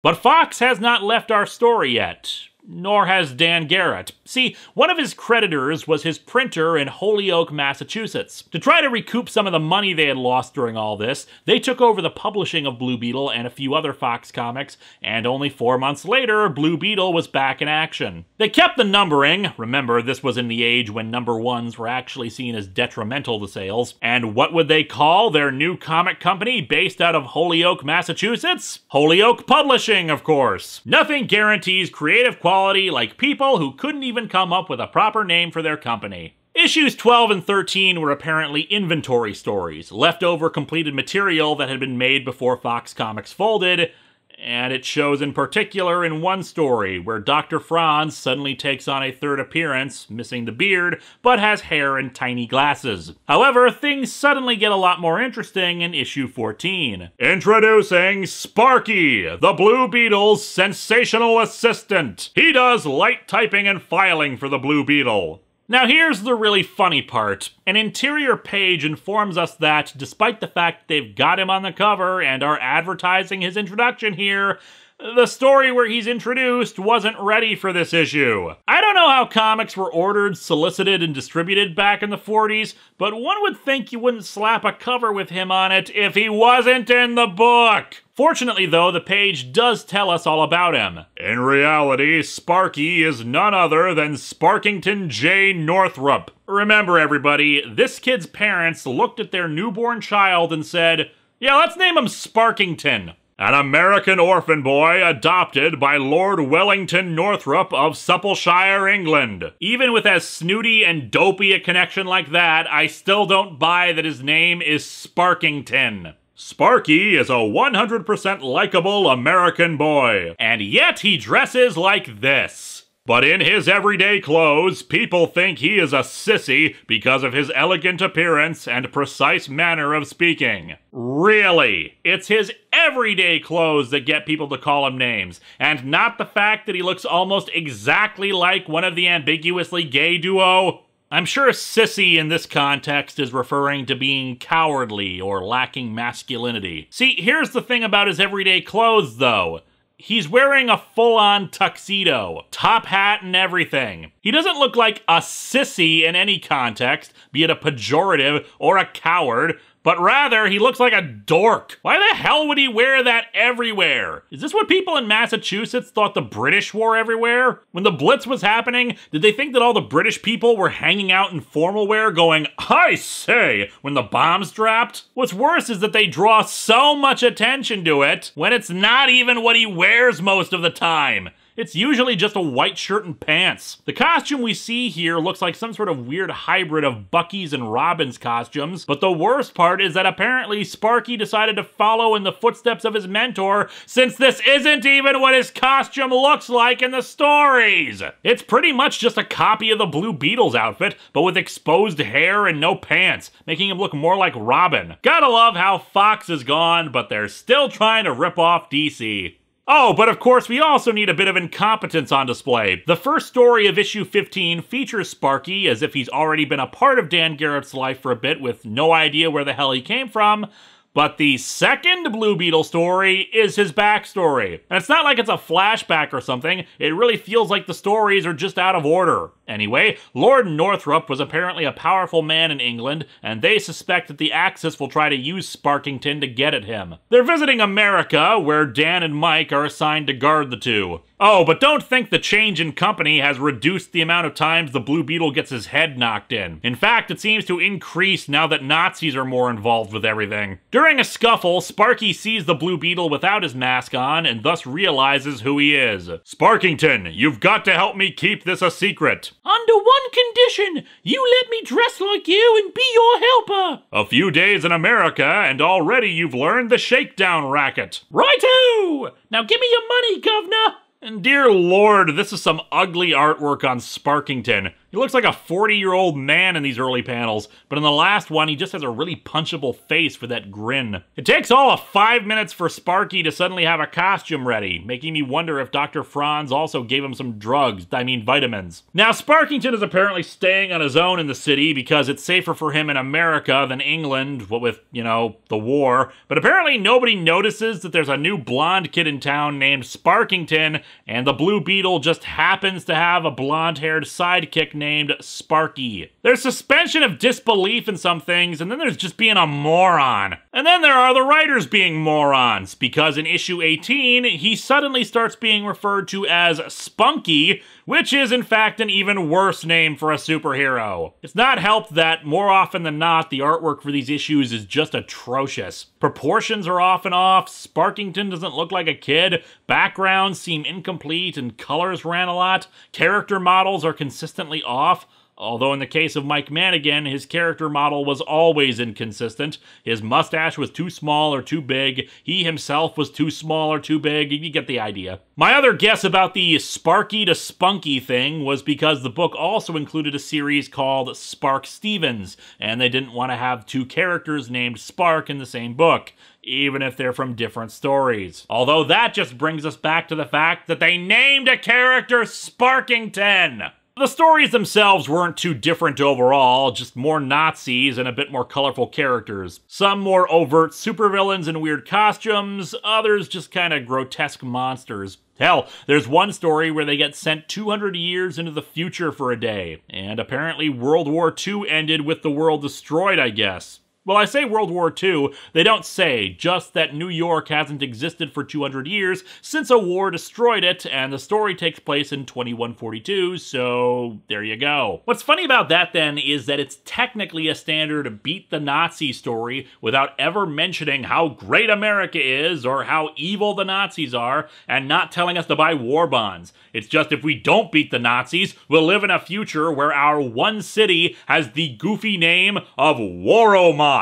But Fox has not left our story yet. Nor has Dan Garrett. See, one of his creditors was his printer in Holyoke, Massachusetts. To try to recoup some of the money they had lost during all this, they took over the publishing of Blue Beetle and a few other Fox comics, and only 4 months later, Blue Beetle was back in action. They kept the numbering. Remember, this was in the age when number ones were actually seen as detrimental to sales. And what would they call their new comic company based out of Holyoke, Massachusetts? Holyoke Publishing, of course. Nothing guarantees creative quality like people who couldn't even come up with a proper name for their company. Issues 12 and 13 were apparently inventory stories, leftover completed material that had been made before Fox Comics folded, and it shows in particular in one story where Dr. Franz suddenly takes on a third appearance, missing the beard, but has hair and tiny glasses. However, things suddenly get a lot more interesting in issue 14. Introducing Sparky, the Blue Beetle's sensational assistant. He does light typing and filing for the Blue Beetle. Now here's the really funny part. An interior page informs us that, despite the fact they've got him on the cover and are advertising his introduction here, the story where he's introduced wasn't ready for this issue. I don't know how comics were ordered, solicited, and distributed back in the 40s, but one would think you wouldn't slap a cover with him on it if he wasn't in the book. Fortunately, though, the page does tell us all about him. In reality, Sparky is none other than Sparkington J. Northrup. Remember, everybody, this kid's parents looked at their newborn child and said, yeah, let's name him Sparkington. An American orphan boy adopted by Lord Wellington Northrup of Suppleshire, England. Even with as snooty and dopey a connection like that, I still don't buy that his name is Sparkington. Sparky is a 100% likable American boy, and yet he dresses like this. But in his everyday clothes, people think he is a sissy because of his elegant appearance and precise manner of speaking. Really, it's his everyday clothes that get people to call him names, and not the fact that he looks almost exactly like one of the ambiguously gay duo. I'm sure sissy in this context is referring to being cowardly or lacking masculinity. See, here's the thing about his everyday clothes, though. He's wearing a full-on tuxedo, top hat and everything. He doesn't look like a sissy in any context, be it a pejorative or a coward, but rather he looks like a dork. Why the hell would he wear that everywhere? Is this what people in Massachusetts thought the British wore everywhere? When the Blitz was happening, did they think that all the British people were hanging out in formal wear going, I say, when the bombs dropped? What's worse is that they draw so much attention to it when it's not even what he wears most of the time. It's usually just a white shirt and pants. The costume we see here looks like some sort of weird hybrid of Bucky's and Robin's costumes, but the worst part is that apparently Sparky decided to follow in the footsteps of his mentor, since this isn't even what his costume looks like in the stories. It's pretty much just a copy of the Blue Beetle's outfit, but with exposed hair and no pants, making him look more like Robin. Gotta love how Fox is gone, but they're still trying to rip off DC. Oh, but of course we also need a bit of incompetence on display. The first story of issue 15 features Sparky as if he's already been a part of Dan Garrett's life for a bit with no idea where the hell he came from. But the second Blue Beetle story is his backstory. And it's not like it's a flashback or something, it really feels like the stories are just out of order. Anyway, Lord Northrup was apparently a powerful man in England, and they suspect that the Axis will try to use Sparkington to get at him. They're visiting America, where Dan and Mike are assigned to guard the two. Oh, but don't think the change in company has reduced the amount of times the Blue Beetle gets his head knocked in. In fact, it seems to increase now that Nazis are more involved with everything. During a scuffle, Sparky sees the Blue Beetle without his mask on, and thus realizes who he is. Sparkington, you've got to help me keep this a secret. Under one condition, you let me dress like you and be your helper. A few days in America, and already you've learned the shakedown racket. Righto! Now give me your money, governor. And dear Lord, this is some ugly artwork on Sparkington. He looks like a 40-year-old man in these early panels, but in the last one, he just has a really punchable face with that grin. It takes all of 5 minutes for Sparky to suddenly have a costume ready, making me wonder if Dr. Franz also gave him some drugs, vitamins. Now, Sparkington is apparently staying on his own in the city because it's safer for him in America than England, what with, the war, but apparently nobody notices that there's a new blonde kid in town named Sparkington, and the Blue Beetle just happens to have a blonde-haired sidekick named Sparky. There's suspension of disbelief in some things, and then there's just being a moron. And then there are the writers being morons, because in issue 18, he suddenly starts being referred to as Spunky, which is in fact an even worse name for a superhero. It's not helped that, more often than not, the artwork for these issues is just atrocious. Proportions are often off, Sparkington doesn't look like a kid, backgrounds seem incomplete, and colors ran a lot. Character models are consistently off. Although in the case of Mike Mannigan, his character model was always inconsistent. His mustache was too small or too big. He himself was too small or too big. You get the idea. My other guess about the Sparky to Spunky thing was because the book also included a series called Spark Stevens, and they didn't want to have two characters named Spark in the same book, even if they're from different stories. Although that just brings us back to the fact that they named a character Sparkington! The stories themselves weren't too different overall, just more Nazis and a bit more colorful characters. Some more overt supervillains in weird costumes, others just kind of grotesque monsters. Hell, there's one story where they get sent 200 years into the future for a day, and apparently World War II ended with the world destroyed, I guess. Well, I say World War II, they don't say, just that New York hasn't existed for 200 years since a war destroyed it, and the story takes place in 2142, so there you go. What's funny about that, then, is that it's technically a standard beat the Nazi story without ever mentioning how great America is or how evil the Nazis are, and not telling us to buy war bonds. It's just if we don't beat the Nazis, we'll live in a future where our one city has the goofy name of Waromot.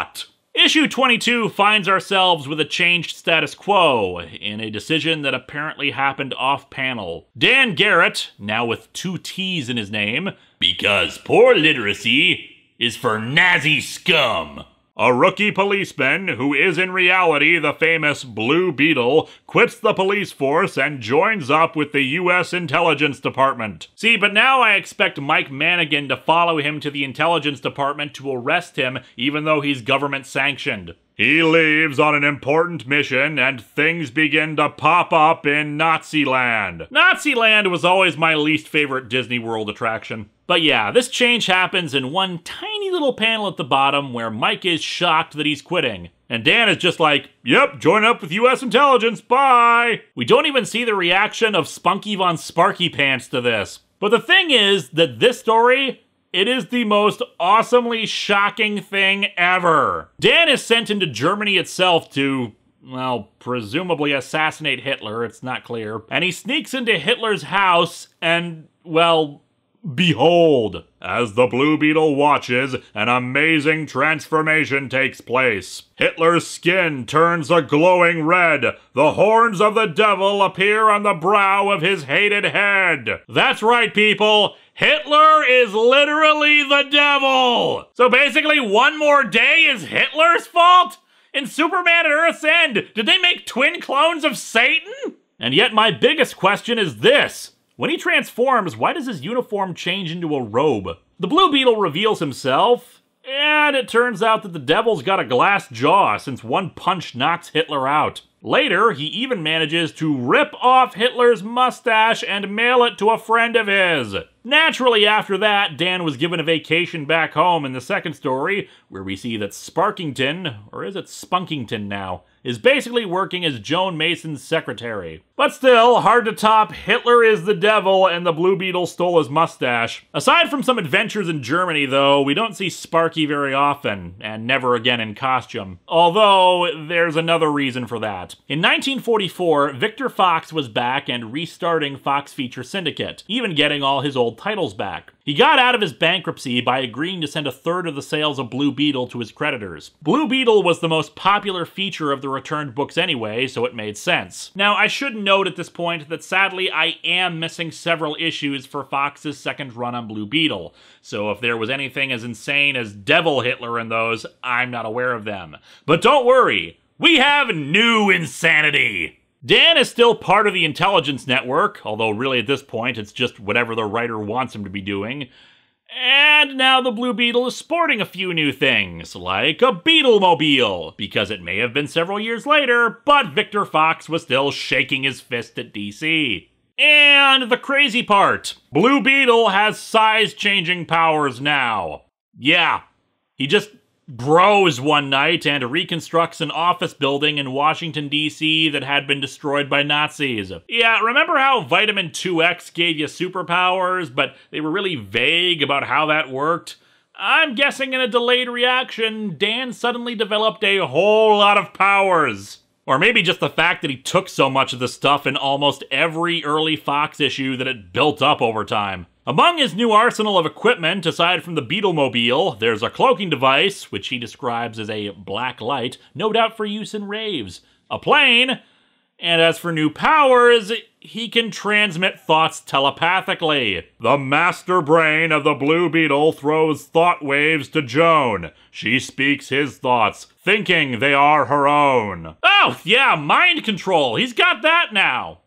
Issue 22 finds ourselves with a changed status quo, in a decision that apparently happened off-panel. Dan Garrett, now with 2 T's in his name, because poor literacy is for Nazi scum. A rookie policeman, who is in reality the famous Blue Beetle, quits the police force and joins up with the U.S. Intelligence Department. See, but now I expect Mike Mannigan to follow him to the Intelligence Department to arrest him, even though he's government-sanctioned. He leaves on an important mission, and things begin to pop up in Naziland. Naziland was always my least favorite Disney World attraction. But yeah, this change happens in one tiny little panel at the bottom where Mike is shocked that he's quitting. And Dan is just like, yep, join up with US Intelligence, bye! We don't even see the reaction of Spunky Von Sparky Pants to this. But the thing is that this story, it is the most awesomely shocking thing ever. Dan is sent into Germany itself to, well, presumably assassinate Hitler, it's not clear. And he sneaks into Hitler's house and, well, behold, as the Blue Beetle watches, an amazing transformation takes place. Hitler's skin turns a glowing red. The horns of the devil appear on the brow of his hated head. That's right, people. Hitler is literally the devil. So basically, one more day is Hitler's fault? In Superman at Earth's End, did they make twin clones of Satan? And yet my biggest question is this. When he transforms, why does his uniform change into a robe? The Blue Beetle reveals himself, and it turns out that the devil's got a glass jaw since one punch knocks Hitler out. Later, he even manages to rip off Hitler's mustache and mail it to a friend of his. Naturally, after that, Dan was given a vacation back home in the second story, where we see that Sparkington, or is it Spunkington now, is basically working as Joan Mason's secretary. But still, hard to top Hitler is the devil and the Blue Beetle stole his mustache. Aside from some adventures in Germany, though, we don't see Sparky very often, and never again in costume. Although, there's another reason for that. In 1944, Victor Fox was back and restarting Fox Feature Syndicate, even getting all his old titles back. He got out of his bankruptcy by agreeing to send a third of the sales of Blue Beetle to his creditors. Blue Beetle was the most popular feature of the returned books anyway, so it made sense. Now, I should note at this point that sadly I am missing several issues for Fox's second run on Blue Beetle, so if there was anything as insane as Devil Hitler in those, I'm not aware of them. But don't worry, we have new insanity! Dan is still part of the intelligence network, although really at this point it's just whatever the writer wants him to be doing. And now the Blue Beetle is sporting a few new things, like a Beetlemobile, because it may have been several years later, but Victor Fox was still shaking his fist at DC. And the crazy part, Blue Beetle has size-changing powers now. Yeah, he just grows one night and reconstructs an office building in Washington, D.C. that had been destroyed by Nazis. Yeah, remember how Vitamin 2X gave you superpowers, but they were really vague about how that worked? I'm guessing in a delayed reaction, Dan suddenly developed a whole lot of powers. Or maybe just the fact that he took so much of the stuff in almost every early Fox issue that it built up over time. Among his new arsenal of equipment, aside from the Beetlemobile, there's a cloaking device, which he describes as a black light, no doubt for use in raves, a plane, and as for new powers, he can transmit thoughts telepathically. The master brain of the Blue Beetle throws thought waves to Joan. She speaks his thoughts, thinking they are her own. Oh, yeah, mind control. He's got that now.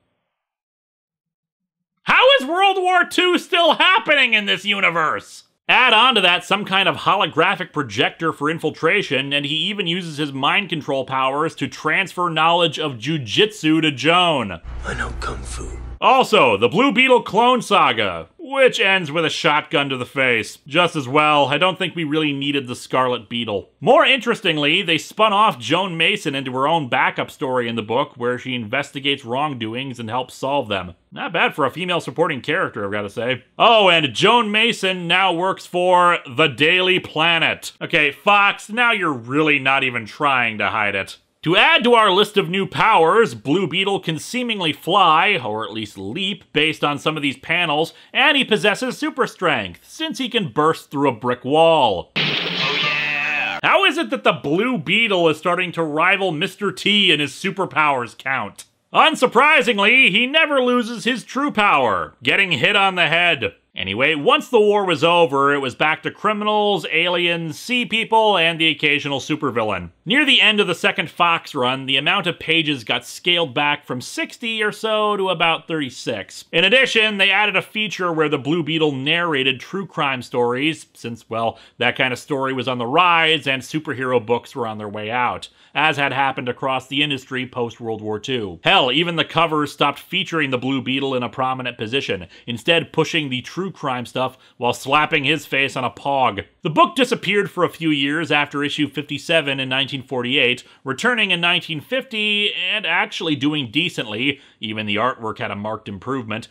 How is World War II still happening in this universe? Add on to that some kind of holographic projector for infiltration, and he even uses his mind control powers to transfer knowledge of jujitsu to Joan. I know Kung Fu. Also, the Blue Beetle clone saga, which ends with a shotgun to the face. Just as well, I don't think we really needed the Scarlet Beetle. More interestingly, they spun off Joan Mason into her own backup story in the book, where she investigates wrongdoings and helps solve them. Not bad for a female supporting character, I've got to say. Oh, and Joan Mason now works for The Daily Planet. Okay, Fox, now you're really not even trying to hide it. To add to our list of new powers, Blue Beetle can seemingly fly, or at least leap, based on some of these panels, and he possesses super strength, since he can burst through a brick wall. Oh yeah! How is it that the Blue Beetle is starting to rival Mr. T in his superpowers count? Unsurprisingly, he never loses his true power, getting hit on the head. Anyway, once the war was over, it was back to criminals, aliens, sea people, and the occasional supervillain. Near the end of the second Fox run, the amount of pages got scaled back from 60 or so to about 36. In addition, they added a feature where the Blue Beetle narrated true crime stories, since, well, that kind of story was on the rise and superhero books were on their way out, as had happened across the industry post-World War II. Hell, even the covers stopped featuring the Blue Beetle in a prominent position, instead pushing the true crime stuff while slapping his face on a pog. The book disappeared for a few years after issue 57 in 1948, returning in 1950 and actually doing decently, even the artwork had a marked improvement,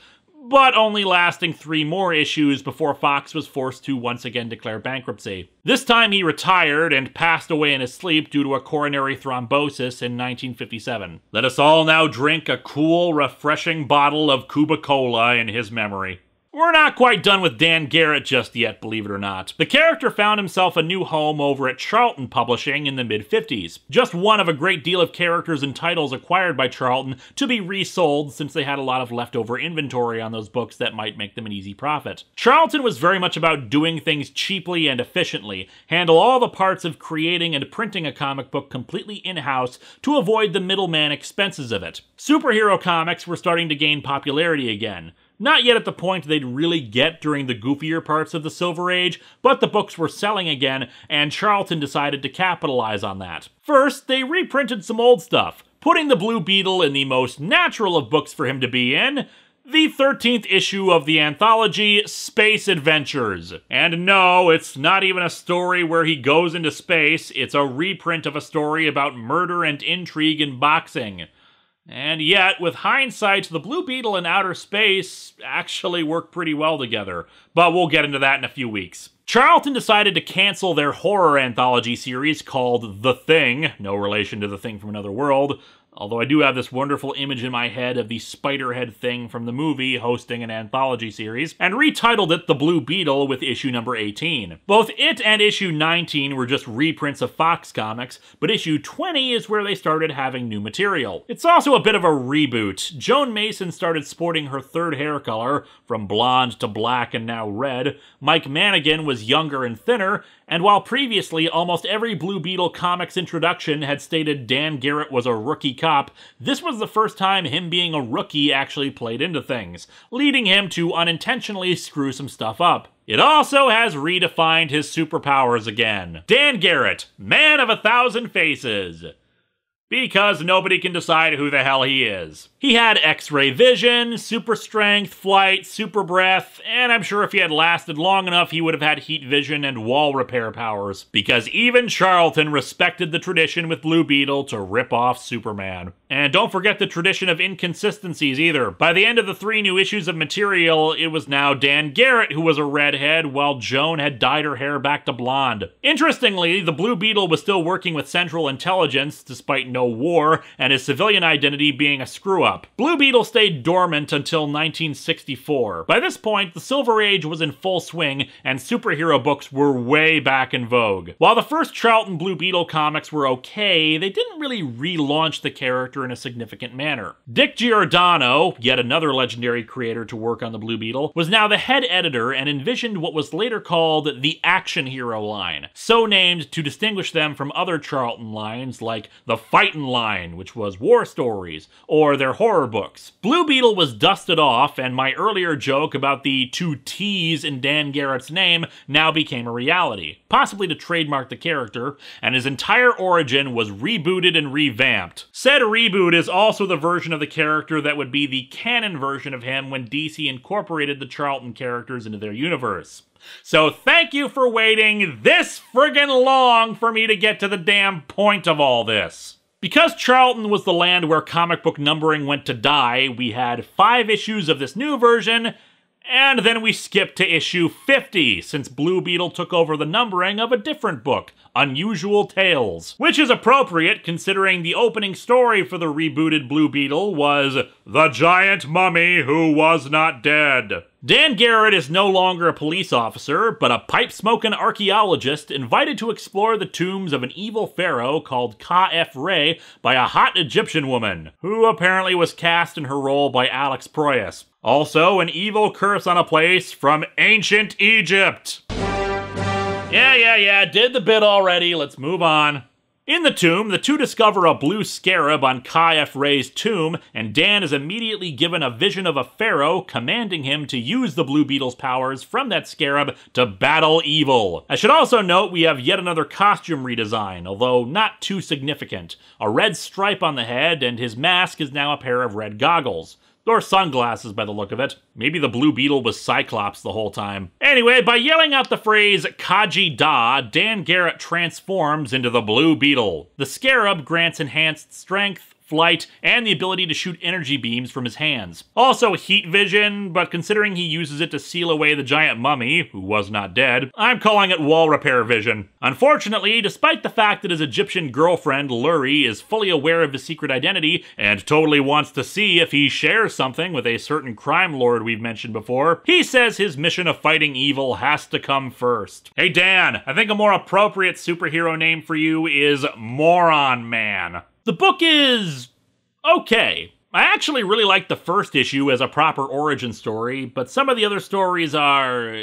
but only lasting 3 more issues before Fox was forced to once again declare bankruptcy. This time he retired and passed away in his sleep due to a coronary thrombosis in 1957. Let us all now drink a cool, refreshing bottle of Cuba Cola in his memory. We're not quite done with Dan Garrett just yet, believe it or not. The character found himself a new home over at Charlton Publishing in the mid-50s. Just one of a great deal of characters and titles acquired by Charlton to be resold since they had a lot of leftover inventory on those books that might make them an easy profit. Charlton was very much about doing things cheaply and efficiently, handle all the parts of creating and printing a comic book completely in-house to avoid the middleman expenses of it. Superhero comics were starting to gain popularity again. Not yet at the point they'd really get during the goofier parts of the Silver Age, but the books were selling again, and Charlton decided to capitalize on that. First, they reprinted some old stuff, putting the Blue Beetle in the most natural of books for him to be in, the 13th issue of the anthology, Space Adventures. And no, it's not even a story where he goes into space, it's a reprint of a story about murder and intrigue in boxing. And yet, with hindsight, the Blue Beetle and outer space actually work pretty well together, but we'll get into that in a few weeks. Charlton decided to cancel their horror anthology series called The Thing, no relation to The Thing from Another World, although I do have this wonderful image in my head of the Spiderhead thing from the movie hosting an anthology series, and retitled it The Blue Beetle with issue number 18. Both it and issue 19 were just reprints of Fox Comics, but issue 20 is where they started having new material. It's also a bit of a reboot. Joan Mason started sporting her third hair color, from blonde to black and now red. Mike Manigan was younger and thinner, and while previously almost every Blue Beetle comics introduction had stated Dan Garrett was a rookie cop, this was the first time him being a rookie actually played into things, leading him to unintentionally screw some stuff up. It also has redefined his superpowers again. Dan Garrett, man of 1,000 faces. Because nobody can decide who the hell he is. He had X-ray vision, super strength, flight, super breath, and I'm sure if he had lasted long enough he would have had heat vision and wall repair powers. Because even Charlton respected the tradition with Blue Beetle to rip off Superman. And don't forget the tradition of inconsistencies either. By the end of the 3 new issues of material, it was now Dan Garrett who was a redhead, while Joan had dyed her hair back to blonde. Interestingly, the Blue Beetle was still working with Central Intelligence, despite no war, and his civilian identity being a screw-up. Blue Beetle stayed dormant until 1964. By this point, the Silver Age was in full swing, and superhero books were way back in vogue. While the first Charlton Blue Beetle comics were okay, they didn't really relaunch the character in a significant manner. Dick Giordano, yet another legendary creator to work on the Blue Beetle, was now the head editor and envisioned what was later called the Action Hero line, so named to distinguish them from other Charlton lines like the Fightin' line, which was war stories, or their horror books. Blue Beetle was dusted off, and my earlier joke about the 2 T's in Dan Garrett's name now became a reality, possibly to trademark the character, and his entire origin was rebooted and revamped. Said reboot is also the version of the character that would be the canon version of him when DC incorporated the Charlton characters into their universe. So thank you for waiting this friggin' long for me to get to the damn point of all this. Because Charlton was the land where comic book numbering went to die, we had 5 issues of this new version, and then we skipped to issue 50, since Blue Beetle took over the numbering of a different book, Unusual Tales. Which is appropriate, considering the opening story for the rebooted Blue Beetle was The Giant Mummy Who Was Not Dead. Dan Garrett is no longer a police officer, but a pipe-smoking archaeologist invited to explore the tombs of an evil pharaoh called Ka-F-Re by a hot Egyptian woman, who apparently was cast in her role by Alex Proyas. Also, an evil curse on a place from ancient Egypt. Yeah, did the bit already, let's move on. In the tomb, the two discover a blue scarab on Ka-F-Re's tomb, and Dan is immediately given a vision of a pharaoh commanding him to use the Blue Beetle's powers from that scarab to battle evil. I should also note we have yet another costume redesign, although not too significant. A red stripe on the head, and his mask is now a pair of red goggles. Or sunglasses by the look of it. Maybe the Blue Beetle was Cyclops the whole time. Anyway, by yelling out the phrase Kaji Da, Dan Garrett transforms into the Blue Beetle. The scarab grants enhanced strength, flight, and the ability to shoot energy beams from his hands. Also heat vision, but considering he uses it to seal away the giant mummy, who was not dead, I'm calling it wall repair vision. Unfortunately, despite the fact that his Egyptian girlfriend, Lurie, is fully aware of his secret identity and totally wants to see if he shares something with a certain crime lord we've mentioned before, he says his mission of fighting evil has to come first. Hey Dan, I think a more appropriate superhero name for you is Moron Man. The book is okay. I actually really like the first issue as a proper origin story, but some of the other stories are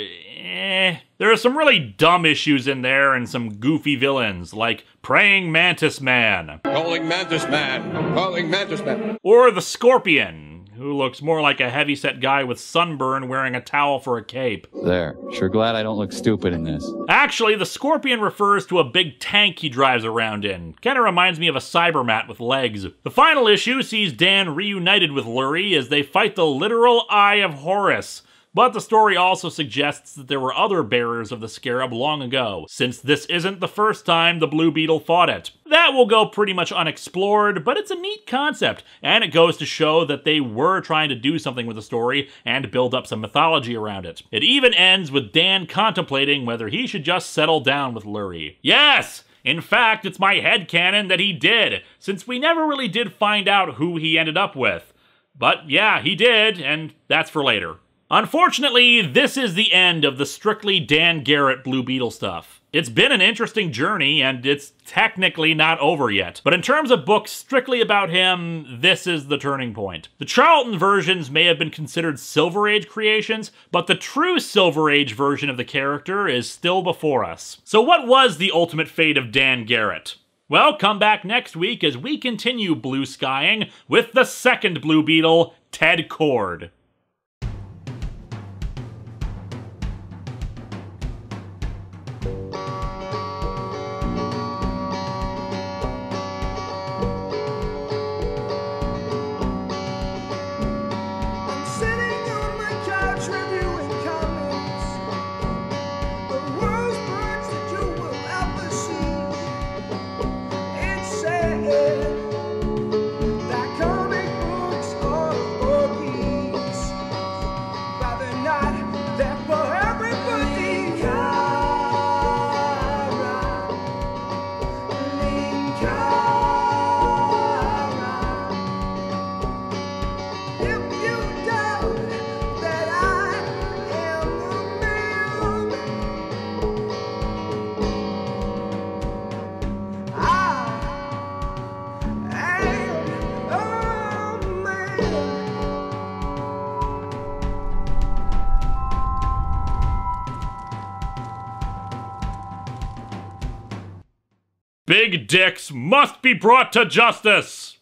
There are some really dumb issues in there and some goofy villains, like Praying Mantis Man. Calling Mantis Man. Calling Mantis Man. Or the Scorpion, who looks more like a heavyset guy with sunburn wearing a towel for a cape. There. Sure glad I don't look stupid in this. Actually, the Scorpion refers to a big tank he drives around in. Kinda reminds me of a Cybermat with legs. The final issue sees Dan reunited with Lurie as they fight the literal Eye of Horus. But the story also suggests that there were other bearers of the scarab long ago, since this isn't the first time the Blue Beetle fought it. That will go pretty much unexplored, but it's a neat concept, and it goes to show that they were trying to do something with the story and build up some mythology around it. It even ends with Dan contemplating whether he should just settle down with Lurie. Yes! In fact, it's my headcanon that he did, since we never really did find out who he ended up with. But yeah, he did, and that's for later. Unfortunately, this is the end of the strictly Dan Garrett Blue Beetle stuff. It's been an interesting journey, and it's technically not over yet. But in terms of books strictly about him, this is the turning point. The Charlton versions may have been considered Silver Age creations, but the true Silver Age version of the character is still before us. So what was the ultimate fate of Dan Garrett? Well, come back next week as we continue blue skying with the second Blue Beetle, Ted Kord. Big dicks must be brought to justice!